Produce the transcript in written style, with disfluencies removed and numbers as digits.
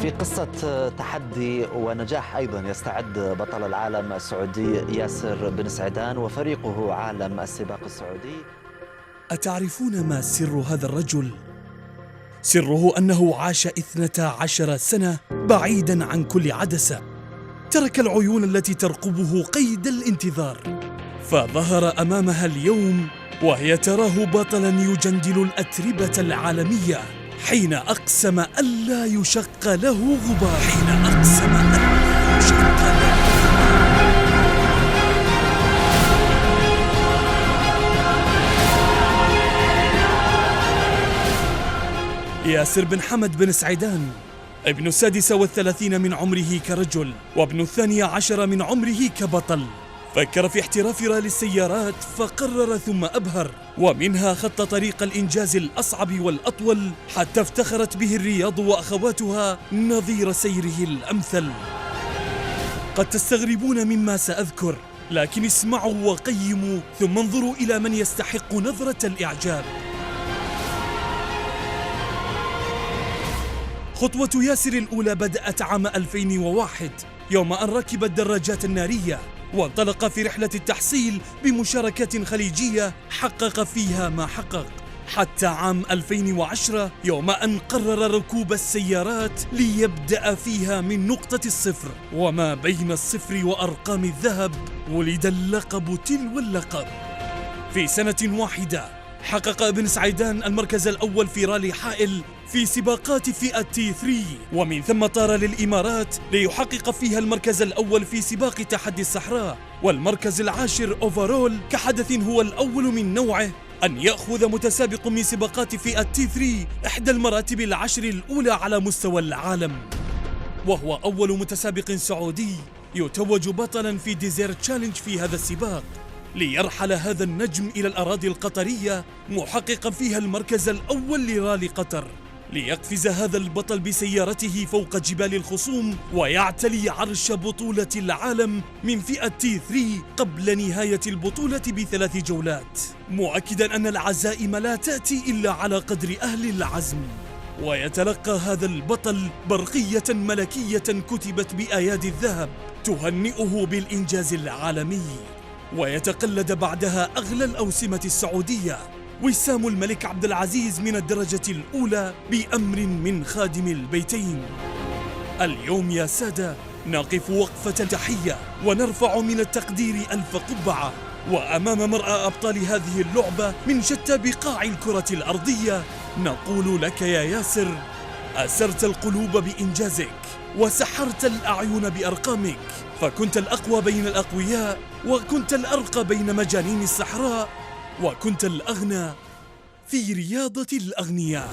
في قصة تحدي ونجاح أيضا يستعد بطل العالم السعودي ياسر بن سعيدان وفريقه عالم السباق السعودي. أتعرفون ما سر هذا الرجل؟ سره أنه عاش 12 سنة بعيدا عن كل عدسة، ترك العيون التي ترقبه قيد الانتظار، فظهر أمامها اليوم وهي تراه بطلا يجندل الأتربة العالمية حين أقسم ألا يشق له غبار. ياسر بن حمد بن سعيدان، ابن 36 من عمره كرجل، وابن 12 من عمره كبطل. فكر في احتراف رالي السيارات فقرر ثم أبهر، ومنها خط طريق الإنجاز الأصعب والأطول، حتى افتخرت به الرياض وأخواتها نظير سيره الأمثل. قد تستغربون مما سأذكر، لكن اسمعوا وقيموا ثم انظروا إلى من يستحق نظرة الإعجاب. خطوة ياسر الأولى بدأت عام 2001 يوم أن ركب الدراجات النارية وانطلق في رحلة التحصيل بمشاركات خليجية حقق فيها ما حقق، حتى عام 2010 يوم أن قرر ركوب السيارات ليبدأ فيها من نقطة الصفر، وما بين الصفر وأرقام الذهب ولد اللقب تلو اللقب. في سنة واحدة حقق ابن سعيدان المركز الأول في رالي حائل في سباقات فئة T3، ومن ثم طار للإمارات ليحقق فيها المركز الأول في سباق تحدي الصحراء، والمركز العاشر أوفرول كحدث هو الأول من نوعه أن يأخذ متسابق من سباقات فئة T3 إحدى المراتب العشر الأولى على مستوى العالم، وهو أول متسابق سعودي يتوج بطلا في ديزيرت تشالنج في هذا السباق، ليرحل هذا النجم إلى الأراضي القطرية محققا فيها المركز الأول لرالي قطر، ليقفز هذا البطل بسيارته فوق جبال الخصوم ويعتلي عرش بطولة العالم من فئة T3 قبل نهاية البطولة ب3 جولات، مؤكدا أن العزائم لا تأتي إلا على قدر أهل العزم. ويتلقى هذا البطل برقية ملكية كتبت بآيادي الذهب تهنئه بالإنجاز العالمي، ويتقلد بعدها أغلى الأوسمة السعودية وسام الملك عبد العزيز من الدرجة الأولى بأمر من خادم البيتين. اليوم يا سادة نقف وقفة تحية ونرفع من التقدير 1000 قبعة، وأمام مرأى أبطال هذه اللعبة من شتى بقاع الكرة الأرضية نقول لك يا ياسر: أسرت القلوب بإنجازك وسحرت الأعين بأرقامك، فكنت الأقوى بين الأقوياء، وكنت الأرقى بين مجانين الصحراء، وكنت الأغنى في رياضة الأغنياء.